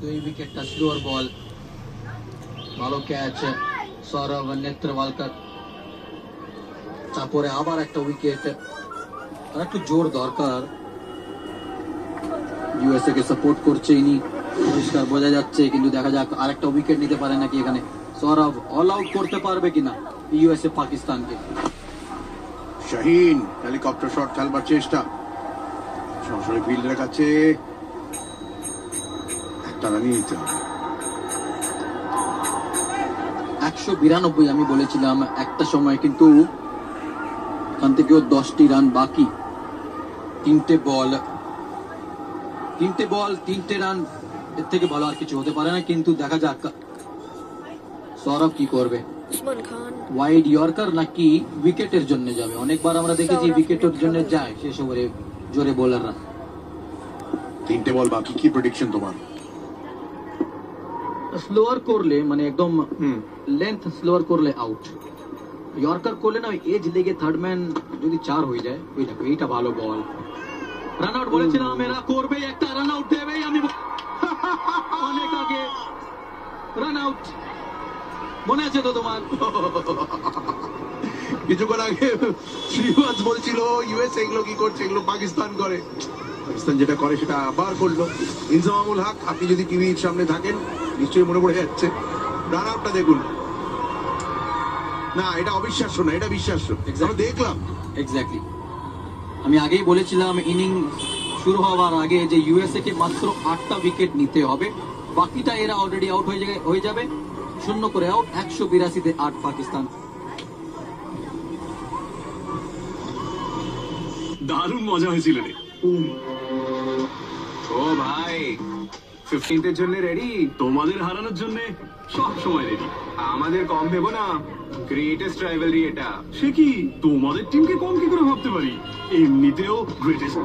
দুই উইকেটটা স্লোয়ার বল, ভালো ক্যাচ সৌরভ নেত্রওয়ালকার। তারপরে আবার একটা উইকেট, আর একটু জোর দরকার। ইউএসএ কে সাপোর্ট করছে ইনি, পরিষ্কার বোঝা যাচ্ছে, কিন্তু দেখা যাক আরেকটা উইকেট নিতে পারে নাকি এখানে সৌরভ, অল আউট করতে পারবে কিনা ইউএসএ পাকিস্তানকে। শাহিন হেলিকপ্টার শট খেলবার চেষ্টা, সরাসরি ফিল্ডের কাছে একটা রানই নিতে হবে। 192 আমি বলেছিলাম একটা সময়, কিন্তু এখান থেকেও 10টি রান বাকি। তিনটে বল 3টে রান, এর থেকে ভালো আর কিছু হতে পারে না। কিন্তু দেখা যাক সৌরভ কি করবে, ওয়াইড ইয়র্কার নাকি উইকেটের জন্য যাবে। অনেকবার আমরা দেখেছি উইকেটের জন্য যায় শেষ ওভারে জোরে বোলাররা। 3টে বল বাকি, কি প্রেডিকশন তোমার? স্লোয়ার করলে মানে একদম লেন্থ স্লোয়ার করলে আউট, ইয়র্কার করলে না এজ লেগে থার্ড ম্যান যদি 4 হয়ে যায়। ওই দেখো এইটা ভালো বল, রান আউট বলেছিলাম এরা করবে, একটা রান আউট দেবেই। আমি অনেক আগে রান আউট, মনে আছে তো তোমার? কিছুক্ষণ আগে শ্রীবাস বলছিল ইউএস এগুলো কি করছে, এগুলো পাকিস্তান করে। পাকিস্তান যেটা করে সেটা আবার করলো। ইনজামামুল হক, আপনি যদি টিভির সামনে থাকেন নিশ্চয়ই মনে পড়ে যাচ্ছে। রান আউটটা দেখুন, না এটা অবিশ্বাস্য না, এটা বিশ্বাস্য। আমরা দেখলাম এক্স্যাক্টলি, আমি আগেই বলেছিলাম ইনিং শুরু হওয়ার আগে যে ইউএসএ কে মাত্র 8টা উইকেট নিতে হবে, বাকিটা এরা অলরেডি আউট হয়ে যাবে। 0 করে আউট, 182-তে 8 পাকিস্তান। দারুণ মজা হয়েছিল রে। ও ভাই, 15th জন্য রেডি? তোমাদের হারানোর জন্য সব সময় রেডি। আমাদের কম ভেবো না, গ্রেটেস্ট রাইভালরি এটা। সে কি, তোমাদের টিমকে কম কি করে ভাবতে পারি? এমনিতেও গ্রেটেস্ট।